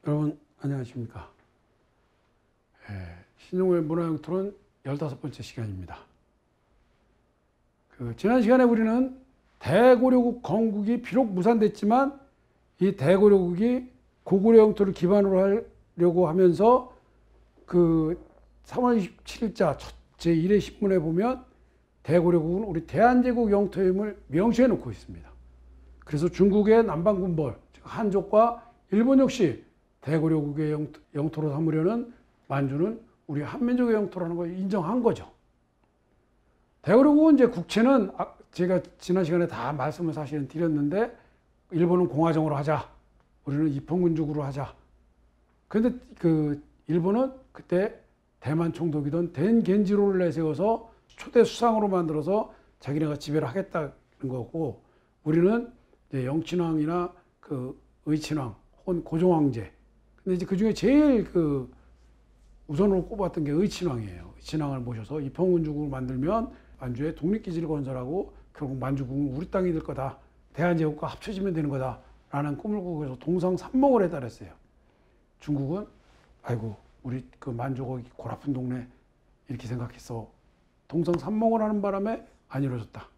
여러분 안녕하십니까. 신용의 문화영토론 15번째 시간입니다. 지난 시간에 우리는 대고려국 건국이 비록 무산됐지만 이 대고려국이 고구려 영토를 기반으로 하려고 하면서 3월 27일자 제1회 신문에 보면 대고려국은 우리 대한제국 영토임을 명시해 놓고 있습니다. 그래서 중국의 남방군벌, 즉 한족과 일본 역시 대고려국의 영토로 삼으려는 만주는 우리 한민족의 영토라는 걸 인정한 거죠. 대고려국은 이제 국채는 제가 지난 시간에 다 말씀을 사실은 드렸는데, 일본은 공화정으로 하자, 우리는 입헌군주국으로 하자. 그런데 일본은 그때 대만 총독이던 덴겐지로를 내세워서 초대 수상으로 만들어서 자기네가 지배를 하겠다는 거고, 우리는 이제 영친왕이나 의친왕 혹은 고종황제. 근데 이제 그 중에 제일 우선으로 꼽았던 게 의친왕이에요. 의친왕을 모셔서 입헌군주국을 만들면 만주에 독립기지를 건설하고 결국 만주국은 우리 땅이 될 거다. 대한제국과 합쳐지면 되는 거다. 라는 꿈을 꾸고 해서 동상산몽을 해달했어요. 중국은 아이고 우리 만주가 골아픈 동네 이렇게 생각했어. 동상산몽을 하는 바람에 안 이루어졌다.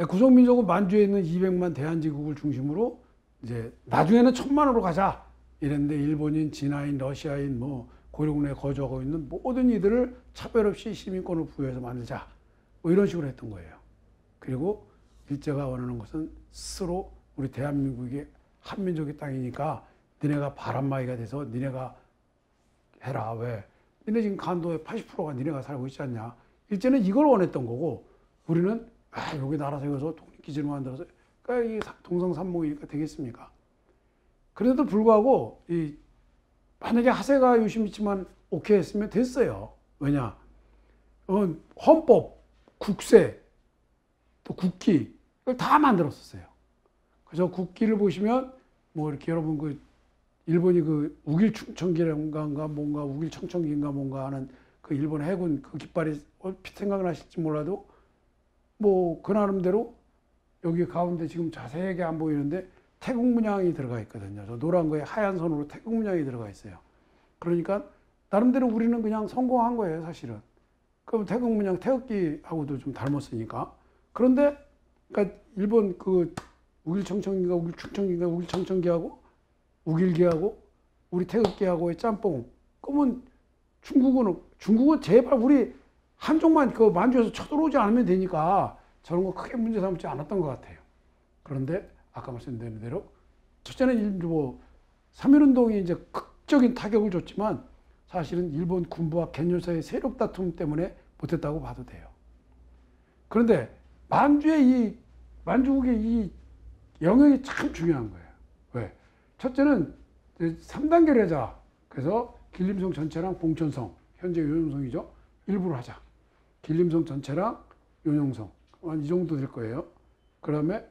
구성민족은 만주에 있는 200만 대한제국을 중심으로 이제 나중에는 1000만으로 가자 이랬는데, 일본인, 진화인, 러시아인, 고려국 내에 거주하고 있는 모든 이들을 차별 없이 시민권을 부여해서 만들자, 이런 식으로 했던 거예요. 그리고 일제가 원하는 것은 스스로 우리 대한민국이 한민족의 땅이니까 니네가 바람막이가 돼서 니네가 해라. 왜? 니네 지금 간도의 80%가 니네가 살고 있지 않냐. 일제는 이걸 원했던 거고, 우리는 여기 나라 세워서 독립기지를 만들어서 이 동상산몽이니까 되겠습니까? 그래도 불구하고 만약에 하세가 요시미치만 오케이 했으면 됐어요. 왜냐? 헌법, 국세, 또 국기 이걸 다 만들었었어요. 그래서 국기를 보시면 이렇게 여러분 일본이 우길충청기인가 뭔가 우길청청기인가 뭔가 하는 일본 해군 깃발이 얼핏 생각나실지 몰라도 그 나름대로 여기 가운데 지금 자세하게 안 보이는데 태국 문양이 들어가 있거든요. 저 노란 거에 하얀 선으로 태국 문양이 들어가 있어요. 그러니까 나름대로 우리는 그냥 성공한 거예요, 사실은. 그럼 태국 문양, 태극기하고도 좀 닮았으니까. 그런데 그러니까 일본 우길청청기인가 우길충청기인가 우길청청기하고 우길기하고 우리 태극기하고의 짬뽕. 그러면 중국은 제발 우리 한쪽만 만주에서 쳐들어오지 않으면 되니까 저런 거 크게 문제 삼지 않았던 것 같아요. 그런데 아까 말씀드린 대로 첫째는 3.1운동이 이제 극적인 타격을 줬지만 사실은 일본 군부와 겐요사의 세력 다툼 때문에 못했다고 봐도 돼요. 그런데 만주국의 이 영역이 참 중요한 거예요. 왜? 첫째는 3단계를 하자. 그래서 길림성 전체랑 봉천성, 현재 요용성이죠. 일부를 하자. 길림성 전체랑 요용성. 이 정도 될 거예요. 그 다음에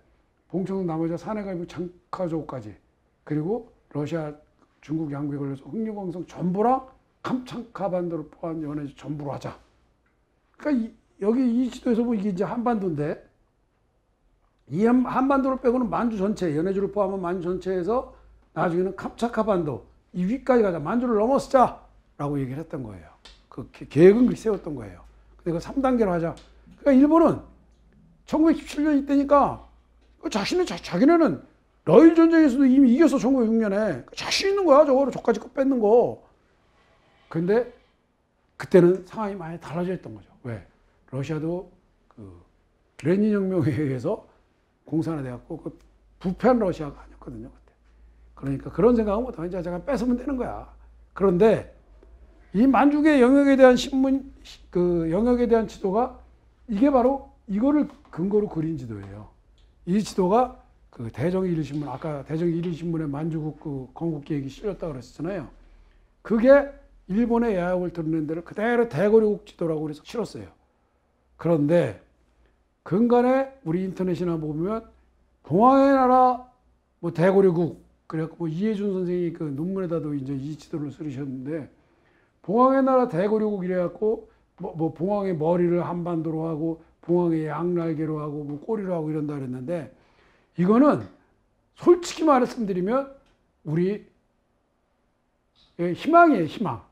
봉천성 나머지 산해가지고 장카조까지, 그리고 러시아, 중국 양국에 걸려서 흑류광성 전부랑 캄차카 반도를 포함 연해 전부로 하자. 그러니까 여기 이 지도에서 보면 이게 이제 한반도인데, 이 한반도를 빼고는 만주 전체, 연해주를 포함한 만주 전체에서 나중에는 캄차카 반도 이 위까지 가자. 만주를 넘어서자라고 얘기를 했던 거예요. 계획은 그렇게 세웠던 거예요. 근데 3단계로 하자. 그러니까 일본은 1917년 이때니까 자기네는 러일 전쟁에서도 이미 이겼어. 1906년에 자신 있는 거야. 저까지 뺏는 거. 근데 그때는 상황이 많이 달라져 있던 거죠. 왜? 러시아도 레닌 혁명에 의해서 공산화돼갖고 부패한 러시아가 아니었거든요. 그때. 그러니까 그런 생각은 못하면 이제 제가 뺏으면 되는 거야. 그런데 이 만주의 영역에 대한 영역에 대한 지도가 이게 바로 이거를 근거로 그린 지도예요. 이 지도가 대정 1일신문, 아까 대정 1일신문에 만주국 건국 계획이 실렸다고 그랬잖아요. 그게 일본의 야욕을 드러낸 대로 그대로 대고려국 지도라고 그래서 실었어요. 그런데 근간에 우리 인터넷이나 보면 동양의 나라 대고려국, 그래갖고 이해준 선생이 논문에다도 이제 이 지도를 쓰셨는데, 봉황의 나라 대고려국 이래갖고 봉황의 머리를 한반도로 하고 봉황의 양날개로 하고 꼬리로 하고 이런다 그랬는데, 이거는 솔직히 말씀드리면 우리의 희망이에요, 희망.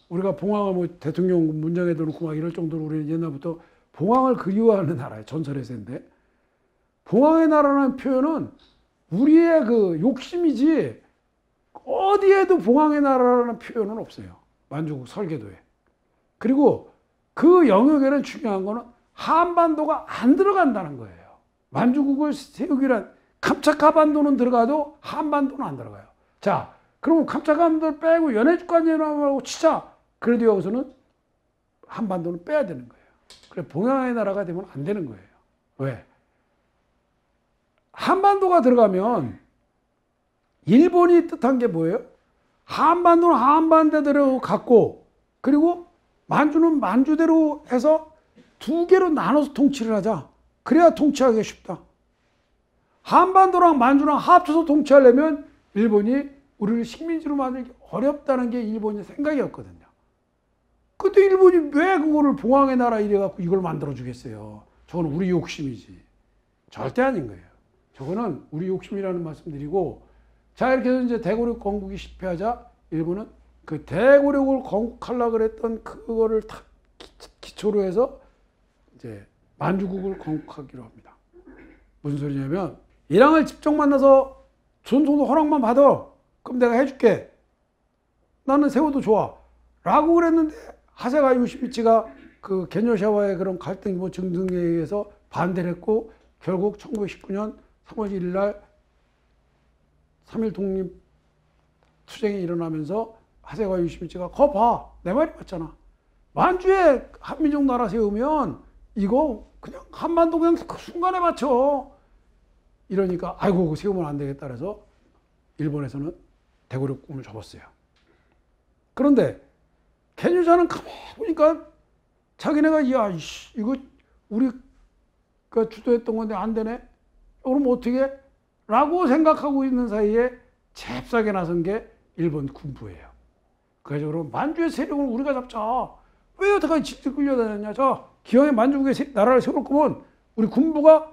우리가 봉황을 뭐 대통령 문장에도 놓고 막 이럴 정도로 우리는 옛날부터 봉황을 그리워하는 나라예요. 전설에서인데. 봉황의 나라라는 표현은 우리의 그 욕심이지 어디에도 봉황의 나라라는 표현은 없어요. 만주국 설계도에. 그리고 그 영역에는 중요한 거는 한반도가 안 들어간다는 거예요. 만주국을 세우기란 감차카반도는 들어가도 한반도는 안 들어가요. 자, 그러면 감차카반도를 빼고 연해주간제하고 치자. 그래도 여기서는 한반도는 빼야 되는 거예요. 그래 봉황의 나라가 되면 안 되는 거예요. 왜? 한반도가 들어가면 일본이 뜻한 게 뭐예요? 한반도는 한반도대로 갖고 그리고 만주는 만주대로 해서 두 개로 나눠서 통치를 하자. 그래야 통치하기 쉽다. 한반도랑 만주랑 합쳐서 통치하려면 일본이 우리를 식민지로 만들기 어렵다는 게 일본의 생각이었거든요. 근데 일본이 왜 그거를 봉황의 나라 이래갖고 이걸 만들어 주겠어요? 저건 우리 욕심이지. 절대 아닌 거예요. 저거는 우리 욕심이라는 말씀드리고, 자, 이렇게 해서 이제 대고력 건국이 실패하자, 일본은 그 대고력을 건국하려고 그랬던 그거를 다 기초로 해서 이제 만주국을 건국하기로 합니다. 무슨 소리냐면, 이랑을 직접 만나서 전송도 허락만 받아. 그럼 내가 해줄게. 나는 세워도 좋아. 라고 그랬는데, 하세가 요시미치가 그 게뇨샤와의 그런 갈등 뭐 등등에 의해서 반대를 했고, 결국 1919년 3월 1일 날 3.1 독립 투쟁이 일어나면서 하세가 요시미치가 거 봐. 내 말이 맞잖아. 만주에 한민족 나라 세우면 이거 그냥 한반도 그냥 그 순간에 맞춰. 이러니까 아이고 그거 세우면 안 되겠다 그래서 일본에서는 대고력 꿈을 접었어요. 그런데 게뇨샤는 가만히 보니까 자기네가 야 이거 우리가 주도했던 건데 안 되네. 그럼 어떻게? 라고 생각하고 있는 사이에 잽싸게 나선 게 일본 군부예요. 그래서 그럼 만주의 세력을 우리가 잡자. 왜 여태까지 질질 끌려다녔냐. 자, 기왕에 만주국의 나라를 세울 거면 우리 군부가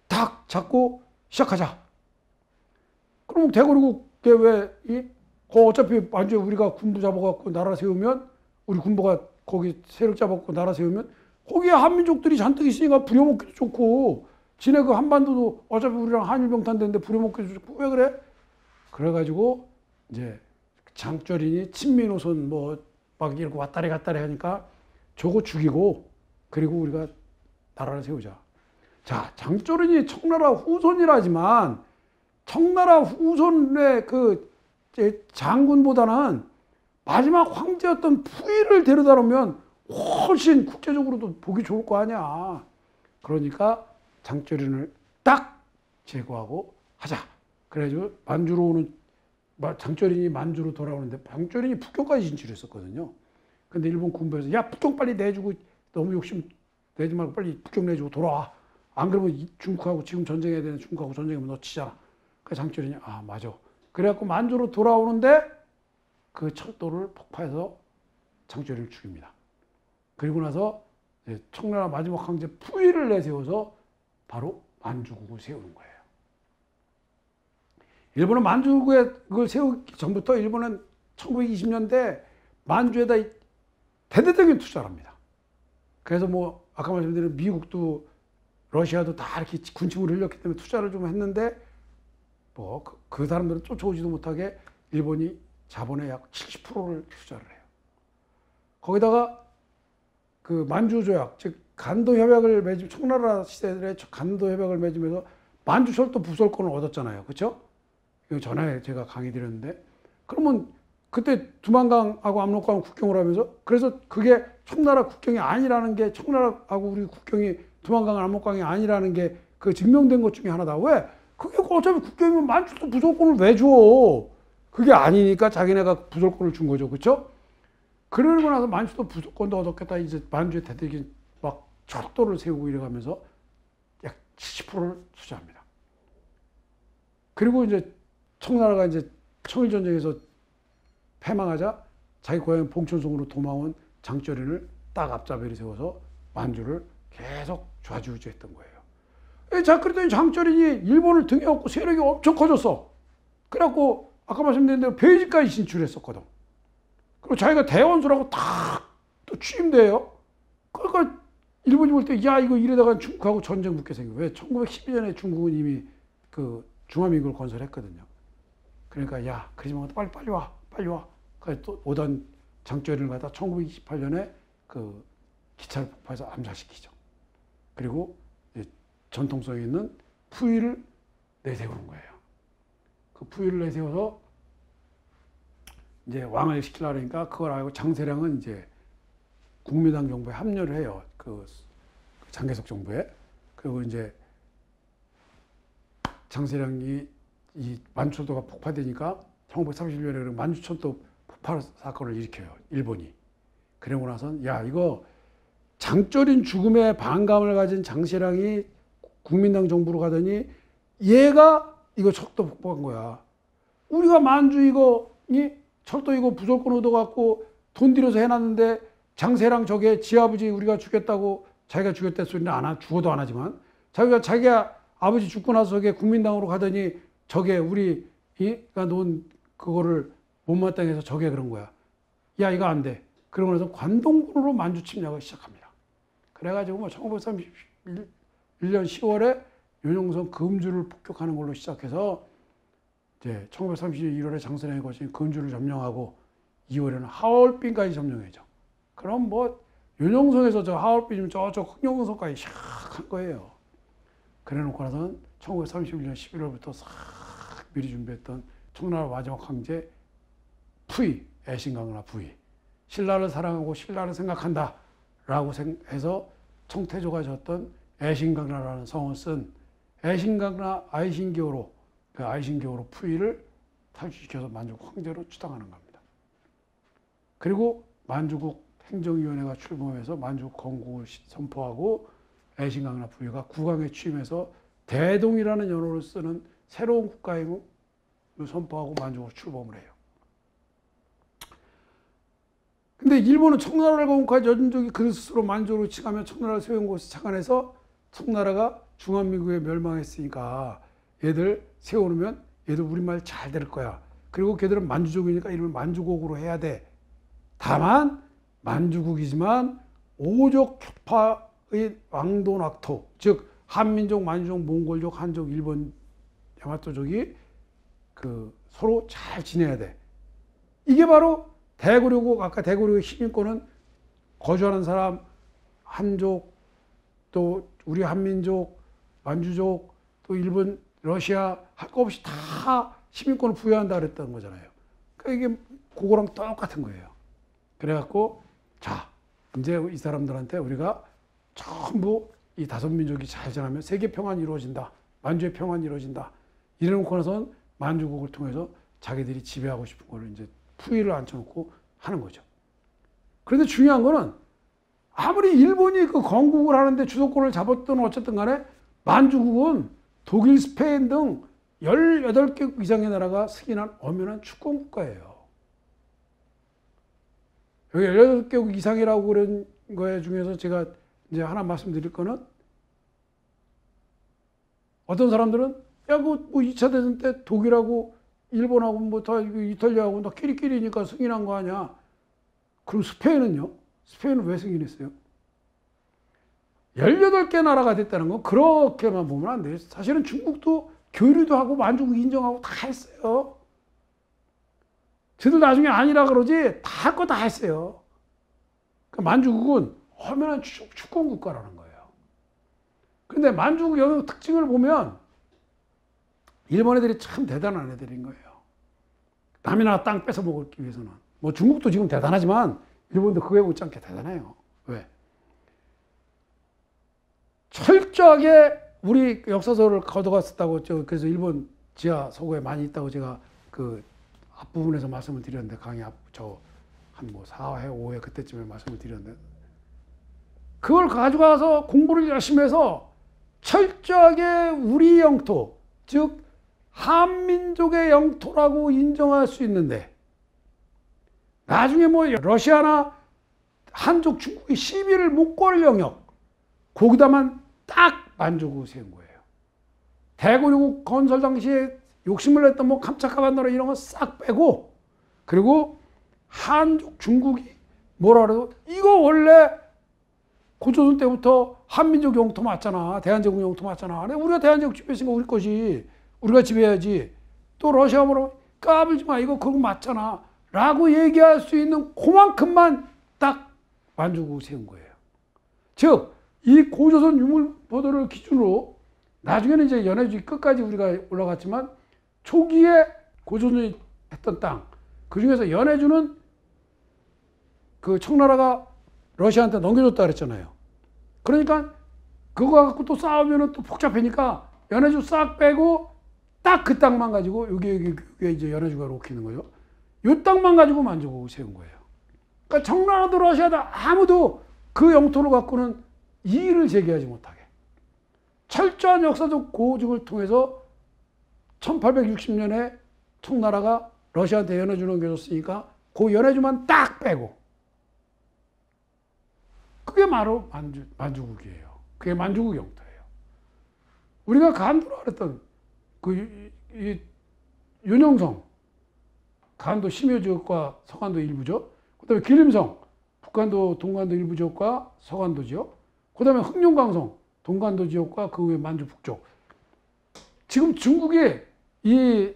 딱 잡고 시작하자. 그럼 대고국에 왜 어차피 만주에 우리가 군부 잡아갖고 나라 세우면 우리 군부가 거기 세력 잡아갖고 나라 세우면 거기에 한민족들이 잔뜩 있으니까 부려먹기도 좋고 지네 그 한반도도 어차피 우리랑 한일병탄되는데 부려먹기도 좋고 왜 그래? 그래가지고 이제 장조린이 친미노선 뭐 막 이렇게 왔다리 갔다리 하니까 저거 죽이고 그리고 우리가 나라를 세우자. 자, 장조린이 청나라 후손이라지만 청나라 후손의 그 장군보다는 마지막 황제였던 푸이를 데려다 놓으면 훨씬 국제적으로도 보기 좋을 거 아니야. 그러니까 장조린을 딱 제거하고 하자. 그래가지고 만주로 오는 장조린이 만주로 돌아오는데 장조린이 북경까지 진출했었거든요. 근데 일본 군부에서 야 북경 빨리 내주고 너무 욕심 내지 말고 빨리 북경 내주고 돌아와. 안 그러면 중국하고 지금 전쟁해야 되는 중국하고 전쟁하면 너 치잖아. 그래서 장조린이 아 맞아. 그래갖고 만주로 돌아오는데 그 철도를 폭파해서 장조린을 죽입니다. 그리고 나서 청나라 마지막 황제 푸이를 내세워서 바로 만주국을 세우는 거예요. 일본은 만주국을 세우기 전부터 일본은 1920년대 만주에다 대대적인 투자를 합니다. 그래서 뭐 아까 말씀드린 미국도 러시아도 다 이렇게 군침을 흘렸기 때문에 투자를 좀 했는데 뭐 그 사람들은 쫓아오지도 못하게 일본이 자본의 약 70%를 투자를 해요. 거기다가 그 만주 조약, 즉 간도 협약을 맺으면 청나라 시대에 간도 협약을 맺으면서 만주 철도 부설권을 얻었잖아요. 그렇죠? 이거 전에 제가 강의 드렸는데 그러면 그때 두만강하고 압록강 국경을 하면서 그래서 그게 청나라 국경이 아니라는 게 청나라하고 우리 국경이 두만강 압록강이 아니라는 게 그 증명된 것 중에 하나다. 왜? 그게 어차피 국경이면 만주도 부설권을 왜 줘? 그게 아니니까 자기네가 부설권을 준 거죠. 그렇죠? 그러고 나서 만주도 부설권도 얻었겠다. 이제 만주에 대대적인 막 철도를 세우고 이래가면서 약 70%를 투자합니다. 그리고 이제 청나라가 이제 청일전쟁에서 패망하자 자기 고향 봉천성으로 도망온 장조린을 딱 앞잡이를 세워서 만주를 계속 좌지우지했던 거예요. 자, 그랬더니 장조린이 일본을 등에 업고 세력이 엄청 커졌어. 그래갖고 아까 말씀드린 대로 베이직까지 진출했었거든. 그리고 자기가 대원수라고 탁 또 취임돼요. 그러니까 일본이 볼 때 야 이거 이러다가 중국하고 전쟁 붙게 생겨. 왜? 1912년에 중국은 이미 그 중화민국을 건설했거든요. 그러니까 야 그러지 말고 빨리 와. 그래서 또 오던 장조리를 갖다 1928년에 그 기차를 폭파해서 암살시키죠. 그리고 전통성 있는 푸이를 내세우는 거예요. 그 푸이를 내세워서 이제 왕을 시키려고 하니까 그걸 알고 장세량은 이제 국민당 정부에 합류를 해요. 그 장개석 정부에. 그리고 이제 장세량이 이 만주천도가 폭파되니까 1931년에 만주천도 폭발 사건을 일으켜요. 일본이. 그러고 나선 야 이거 장조린 죽음에 반감을 가진 장세량이 국민당 정부로 가더니 얘가 이거 철도 폭파한 거야. 우리가 만주 이거 철도 이거 부sol권 얻어갖고 돈 들여서 해놨는데 장세랑 저게 지 아버지 우리가 죽였다고 자기가 죽였다 소리는 안 하, 죽어도 안 하지만 자기가 아버지 죽고 나서 저게 국민당으로 가더니 저게 우리가 놓은 그거를 못마땅해서 저게 그런 거야. 야 이거 안 돼. 그러고 나서 관동군으로 만주 침략을 시작합니다. 그래가지고 뭐 1931년 10월에 윤영선 금주를 폭격하는 걸로 시작해서 이제 1932년 1월에 장세량이 거친 금주를 점령하고 2월에는 하얼빈까지 점령해죠. 그럼 뭐 윤영선에서 저 하얼빈이면 저쪽 흑룡선까지 샥 한 거예요. 그래 놓고 나서는 1931년 11월부터 싹 미리 준비했던 청나라 마지막 황제 푸이, 애신강라 푸이. 신라를 사랑하고 신라를 생각한다 라고 해서 청태조가 졌던 애신강라라는 성을 쓴 애신강라 아이신기호로 그 아이신기호로 푸이를 탈취시켜서 만주국 황제로 추당하는 겁니다. 그리고 만주국 행정위원회가 출범해서 만주국 건국을 선포하고 애신강라 푸이가 국왕에 취임해서 대동이라는 연호를 쓰는 새로운 국가임을 선포하고 만주국으로 출범을 해요. 근데 일본은 청나라를 건국한 여진족이 그 스스로 만주국으로 칭하며 청나라를 세운 곳에 착안해서 청나라가 중화민국에 멸망했으니까 얘들 세워놓으면 얘들 우리말 잘 들을 거야. 그리고 걔들은 만주족이니까 이름을 만주국으로 해야 돼. 다만 만주국이지만 오족파의 왕도낙토, 즉 한민족, 만주족, 몽골족, 한족, 일본, 야마토족이 그 서로 잘 지내야 돼. 이게 바로 대구려국, 아까 대구려국의 시민권은 거주하는 사람, 한족, 또 우리 한민족, 만주족, 또 일본, 러시아 할 거 없이 다 시민권을 부여한다 그랬던 거잖아요. 그러니까 이게 그거랑 똑같은 거예요. 그래갖고 자 이제 이 사람들한테 우리가 전부 이 다섯 민족이 잘 지나면 세계 평안이 이루어진다. 만주의 평안이 이루어진다. 이래놓고 나서는 만주국을 통해서 자기들이 지배하고 싶은 거를 이제 푸이를 앉혀놓고 하는 거죠. 그런데 중요한 거는 아무리 일본이 그 건국을 하는데 주도권을 잡았든 어쨌든 간에 만주국은 독일, 스페인 등 18개 이상의 나라가 승인한 엄연한 주권 국가예요. 여기 18개국 이상이라고 그런 거에 중에서 제가 이제 하나 말씀드릴 거는 어떤 사람들은 야, 뭐 2차 대전 때 독일하고 일본하고 뭐 다 이탈리아하고 다 끼리끼리니까 승인한 거 아니야. 그럼 스페인은요? 스페인은 왜 승인했어요? 18개 나라가 됐다는 건 그렇게만 보면 안 돼요. 사실은 중국도 교류도 하고 만주국 인정하고 다 했어요. 저들 나중에 아니라 그러지 다 할 거 다 했어요. 그러니까 만주국은 엄연한 주권 국가라는 거예요. 그런데 만주국 여기 특징을 보면 일본 애들이 참 대단한 애들인 거예요. 남이 나라 땅 뺏어 먹기 위해서는. 뭐 중국도 지금 대단하지만 일본도 그거에 못지않게 대단해요. 왜? 철저하게 우리 역사서를 걷어갔었다고 그래서 일본 지하 서구에 많이 있다고 제가 그 앞부분에서 말씀을 드렸는데 강의 한 뭐 4회, 5회 그때쯤에 말씀을 드렸는데 그걸 가져가서 공부를 열심히 해서 철저하게 우리 영토, 즉 한민족의 영토라고 인정할 수 있는데 나중에 뭐 러시아나 한족 중국이 시비를 못 걸 영역 거기다만 딱 만주국을 세운 거예요. 대구려국 건설 당시에 욕심을 냈던 뭐 감차카반도라 이런 거 싹 빼고, 그리고 한족, 중국이 뭐라 그래도 이거 원래 고조선 때부터 한민족 영토 맞잖아. 대한제국 영토 맞잖아. 우리가 대한제국 지배했으니까 우리 것이 우리가 지배해야지. 또 러시아 뭐라고 까불지 마. 이거 그거 맞잖아. 라고 얘기할 수 있는 그만큼만 딱 만주국을 세운 거예요. 즉, 이 고조선 유물보도를 기준으로 나중에는 이제 연해주의 끝까지 우리가 올라갔지만 초기에 고조선이 했던 땅, 그 중에서 연해주는 그 청나라가 러시아한테 넘겨줬다 그랬잖아요. 그러니까 그거 갖고 또 싸우면 또 복잡하니까 연해주 싹 빼고 딱 그 땅만 가지고 여기 이제 연해주가 놓히는 거죠. 이 땅만 가지고 만주국을 세운 거예요. 그러니까 청나라도 러시아도 아무도 그 영토를 갖고는 이의를 제기하지 못하게 철저한 역사적 고증을 통해서 1860년에 청나라가 러시아한테 연해주 넘겨줬으니까 그 연해주만 딱 빼고, 그게 바로 만주국이에요. 그게 만주국 영토예요. 우리가 간도라 그랬던 이 윤영성, 간도 심여지역과 서간도 일부죠. 그 다음에 기림성, 북간도 동간도 일부 지역과 서간도지역. 그 다음에 흑룡강성, 동간도 지역과 그 외 만주 북쪽. 지금 중국이 이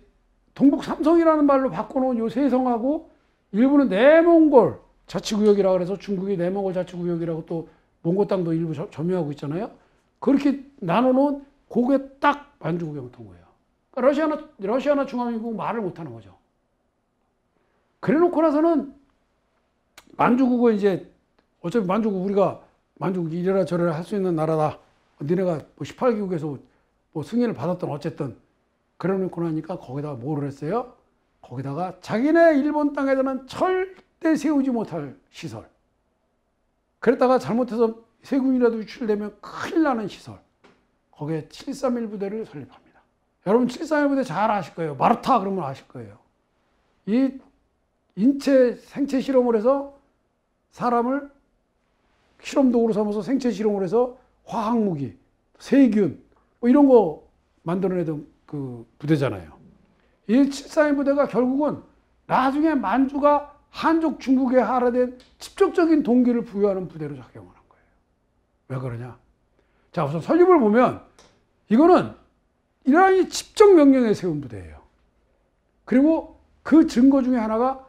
동북 삼성이라는 말로 바꿔놓은 요 세 성하고 일부는 내몽골 자치구역이라고 해서 중국이 내몽골 자치구역이라고 또 몽고 땅도 일부 점유하고 있잖아요. 그렇게 나눠놓은 그게 딱 만주국 영토인 거예요. 그러니까 러시아나 중화민국 말을 못하는 거죠. 그래놓고 나서는 만주국을 이제 어차피 만주국 우리가 만주국 이래라 저래라 할 수 있는 나라다. 니네가 뭐 18개국에서 뭐 승인을 받았던 어쨌든 그래놓고 나니까 거기다가 뭐를 했어요? 거기다가 자기네 일본 땅에서는 절대 세우지 못할 시설. 그랬다가 잘못해서 세군이라도 유출되면 큰일 나는 시설. 거기에 731 부대를 설립합니다. 여러분 731 부대 잘 아실 거예요. 마르타 그러면 아실 거예요. 이 생체 실험을 해서 사람을 실험도구로 삼아서 생체 실험을 해서 화학무기, 세균 뭐 이런 거 만들어내던 그 부대잖아요. 이 731 부대가 결국은 나중에 만주가 한족 중국에 하라된 직접적인 동기를 부여하는 부대로 작용하는 거예요. 왜 그러냐? 자, 우선 설립을 보면 이거는 이란이 직접 명령에 세운 부대예요. 그리고 그 증거 중에 하나가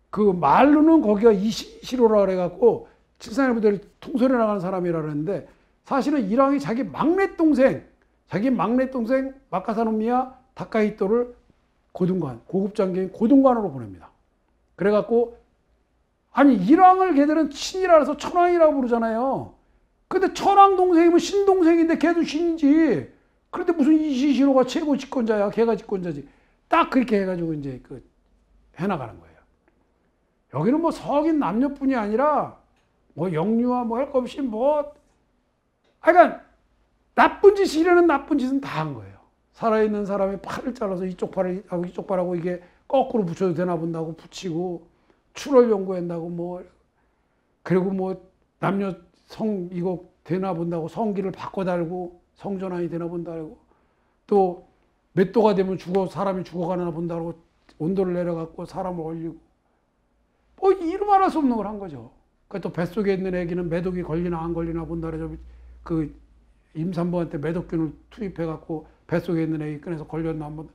그 말로는 거기가 이시로라 그래갖고 731 부대를 통솔해 나가는 사람이라 그랬는데 사실은 이란이 자기 막내 동생 마카사노미야 다카히토를 고등관, 고급 장교인 고등관으로 보냅니다. 그래갖고 아니 이랑을 걔들은 친이라 해서 천황이라고 부르잖아요. 근데 천황 동생이면 신동생인데 걔도 신이지. 그런데 무슨 이시시로가 최고 집권자야. 걔가 집권자지. 딱 그렇게 해가지고 이제 해나가는 거예요. 여기는 뭐 석인 남녀뿐이 아니라 뭐 영유아 뭐 할 것 없이 그러니까 나쁜 짓이라는 나쁜 짓은 다 한 거예요. 살아있는 사람의 팔을 잘라서 이쪽 팔하고 이쪽 팔하고 이게 거꾸로 붙여도 되나 본다고 붙이고 출혈 연구한다고 그리고 남녀 성 이거 되나 본다고 성기를 바꿔 달고 성전환이 되나 본다고 또 몇 도가 되면 사람이 죽어가나 본다고 온도를 내려갖고 사람을 올리고 이루 말할 수 없는 걸 한 거죠. 또 뱃속에 있는 애기는 매독이 걸리나 안 걸리나 본다 그래서 그 임산부한테 매독균을 투입해갖고 뱃속에 있는 애기 꺼내서 걸렸나 한번.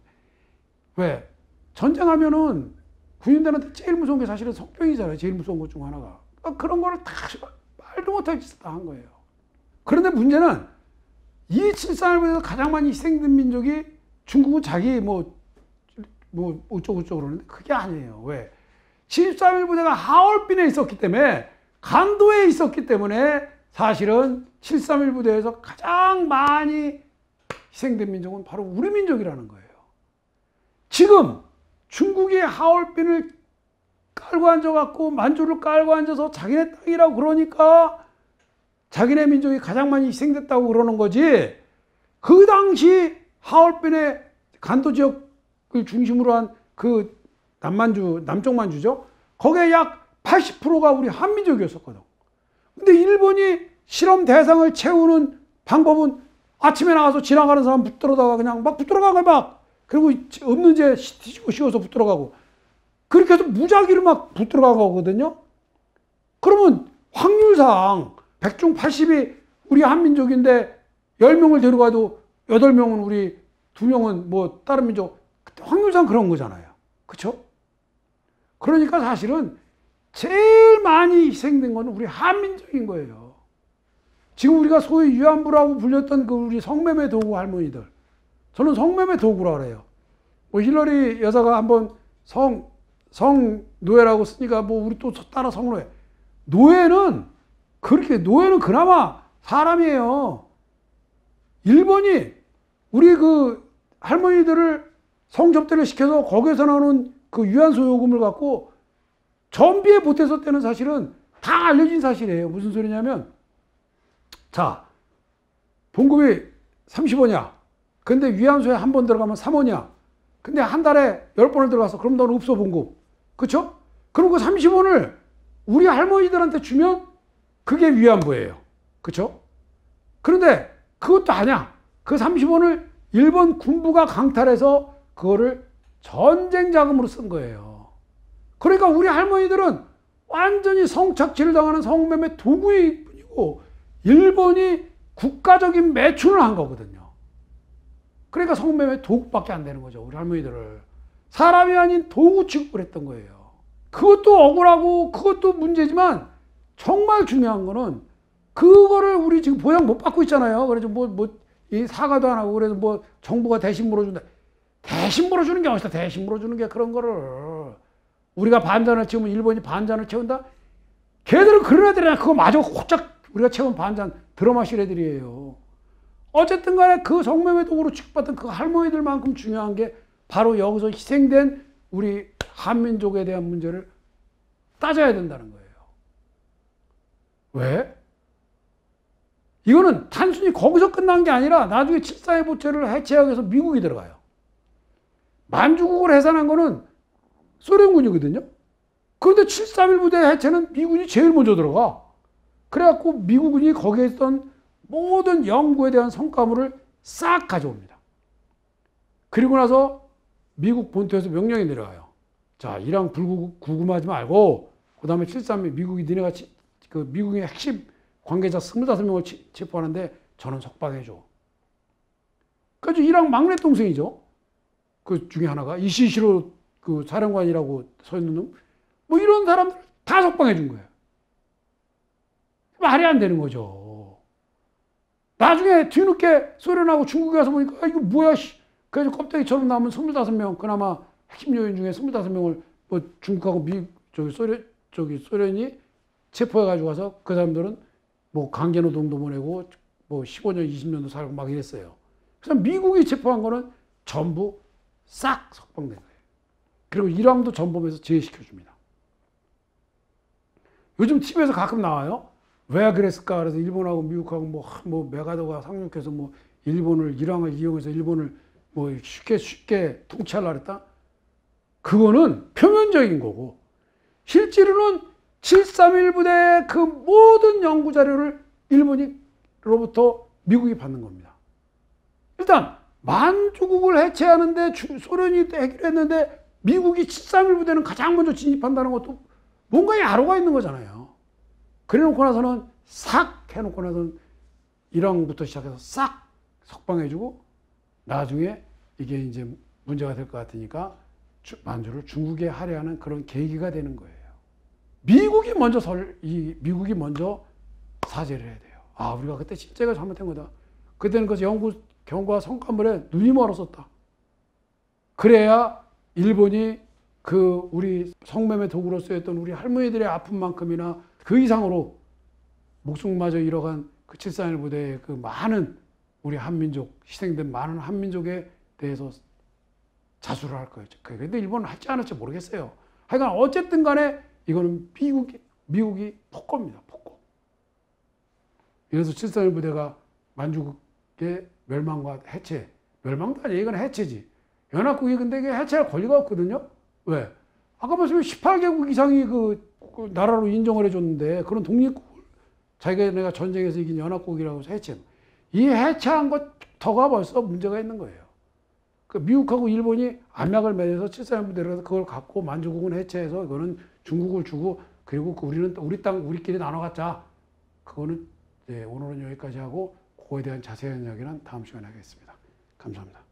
왜? 전쟁하면은 군인들한테 제일 무서운 게 사실은 성병이잖아요. 제일 무서운 것 중 하나가. 그런 거를 다 말도 못할 짓을 다 한 거예요. 그런데 문제는 이 731부대에서 가장 많이 희생된 민족이 중국은 자기 어쩌고 그러는데 그게 아니에요. 왜? 731부대가 하얼빈에 있었기 때문에 간도에 있었기 때문에 사실은 731부대에서 가장 많이 희생된 민족은 바로 우리 민족이라는 거예요. 지금 중국이 하얼빈을 깔고 앉아갖고 만주를 깔고 앉아서 자기네 땅이라고 그러니까 자기네 민족이 가장 많이 희생됐다고 그러는 거지. 그 당시 하얼빈의 간도 지역을 중심으로 한 그 남쪽 만주죠. 거기에 약 80%가 우리 한민족이었었거든. 근데 일본이 실험 대상을 채우는 방법은 아침에 나가서 지나가는 사람 붙들어다가 그냥 막 붙들어가고 막 그리고 없는 죄 뒤집어 씌워서 붙들어 가고 그렇게 해서 무작위로 막 붙들어 가거든요. 그러면 확률상 100중 80이 우리 한민족인데 10명을 데려가도 8명은 우리 2명은 뭐 다른 민족 확률상 그런 거잖아요. 그렇죠? 그러니까 사실은 제일 많이 희생된 건 우리 한민족인 거예요. 지금 우리가 소위 위안부라고 불렸던 그 우리 성매매 도구 할머니들. 저는 성매매 도구라 그래요. 뭐 힐러리 여사가 한번 성노예라고 쓰니까 뭐 우리 또 따라 성노예. 노예는 그나마 사람이에요. 일본이 우리 그 할머니들을 성접대를 시켜서 거기에서 나오는 그 위안소 요금을 갖고 전비에 보태서 때는 사실은 다 알려진 사실이에요. 무슨 소리냐면, 자, 봉급이 30원이야. 근데 위안소에 한 번 들어가면 3원이야. 근데 한 달에 10번을 들어가서 그럼 넌 없어 봉급. 그쵸? 그럼 그 30원을 우리 할머니들한테 주면 그게 위안부예요. 그쵸? 그런데 그것도 아니야. 그 30원을 일본 군부가 강탈해서 그거를 전쟁 자금으로 쓴 거예요. 그러니까 우리 할머니들은 완전히 성착취를 당하는 성매매 도구일 뿐이고 일본이 국가적인 매춘을 한 거거든요. 그러니까 성매매 도구밖에 안 되는 거죠. 우리 할머니들을. 사람이 아닌 도구 취급을 했던 거예요. 그것도 억울하고 그것도 문제지만 정말 중요한 거는 그거를 우리 지금 보양 못 받고 있잖아요. 그래서 이 사과도 안 하고 그래서 뭐 정부가 대신 물어준다. 대신 물어주는 게 어디서 대신 물어주는 게 그런 거를 우리가 반잔을 채우면 일본이 반잔을 채운다? 걔들은 그런 애들이야. 그거 마저 호짝 우리가 채운 반잔 들어마실 애들이에요. 어쨌든 간에 그 성매매 도구로 취급받던 그 할머니들만큼 중요한 게 바로 여기서 희생된 우리 한민족에 대한 문제를 따져야 된다는 거예요. 왜? 이거는 단순히 거기서 끝난 게 아니라 나중에 7.4 해보체를 해체하기 위해서 미국이 들어가요. 만주국을 해산한 거는 소련군이거든요. 그런데 7.3.1 부대 해체는 미군이 제일 먼저 들어가. 그래갖고 미국군이 거기에 있던 모든 연구에 대한 성과물을 싹 가져옵니다. 그리고 나서 미국 본토에서 명령이 내려와요. 자, 이랑 불구금하지 말고 그 다음에 7.3 미국이 니네가 그 미국의 핵심 관계자 25명을 체포하는데 저는 석방해줘. 그래서 이랑 막내 동생이죠. 그 중에 하나가 이시시로 그 사령관이라고 서 있는 놈. 뭐 이런 사람들 다 석방해 준 거예요. 말이 안 되는 거죠. 나중에 뒤늦게 소련하고 중국에 가서 보니까 이거 뭐야 그래서 껍데기처럼 남은 25명 그나마 핵심 요인 중에 25명을 뭐 중국하고 소련이 체포해 가지고 와서 그 사람들은 뭐 강제노동도 보내고 뭐 15년 20년도 살고 막 이랬어요. 그래서 미국이 체포한 거는 전부 싹 석방된 거예요. 그리고 이랑도 전범해서 제외시켜 줍니다. 요즘 TV에서 가끔 나와요. 왜 그랬을까? 그래서 일본하고 미국하고 뭐 메가더가 상륙해서 뭐 이랑을 이용해서 일본을 뭐 쉽게 통치하려고 했다. 그거는 표면적인 거고 실제로는 7.3.1 부대의 그 모든 연구 자료를 일본으로부터 미국이 받는 겁니다. 일단 만주국을 해체하는데 소련이 해결했는데 미국이 7.3.1 부대는 가장 먼저 진입한다는 것도 뭔가 야로가 있는 거잖아요. 그래놓고 나서는 싹 해놓고 나서는 이랑부터 시작해서 싹 석방해주고 나중에 이게 이제 문제가 될 것 같으니까 만주를 중국에 할애하는 그런 계기가 되는 거예요. 미국이 먼저 사죄를 해야 돼요. 아, 우리가 그때 진짜 잘못한 거다. 그때는 그 경과 성과물에 눈이 멀었었다. 그래야 일본이 그 우리 성매매 도구로 쓰였던 우리 할머니들의 아픔만큼이나 그 이상으로 목숨마저 잃어간 그 7.3.1 부대의 그 많은 우리 한민족, 희생된 많은 한민족에 대해서 자수를 할 거예요. 그런데 일본은 할지 안 할지 모르겠어요. 하여간 어쨌든 간에 이거는 미국이 폭거입니다. 폭거. 그래서 7.3.1 부대가 만주국의 멸망과 해체. 멸망도 아니에요. 이건 해체지. 연합국이 근데 이게 해체할 권리가 없거든요. 왜? 아까 말씀드린 18개국 이상이 그 나라로 인정을 해줬는데 그런 독립국을 자기가 전쟁에서 이긴 연합국이라고 해서 해체. 이 해체한 것터가 벌써 문제가 있는 거예요. 그 미국하고 일본이 암약을 맺어서 7.3부 내려가서 그걸 갖고 만주국은 해체해서 이거는 중국을 주고 그리고 우리는 우리 땅 우리끼리 나눠 갖자. 그거는 오늘은 여기까지 하고 그거에 대한 자세한 이야기는 다음 시간에 하겠습니다. 감사합니다.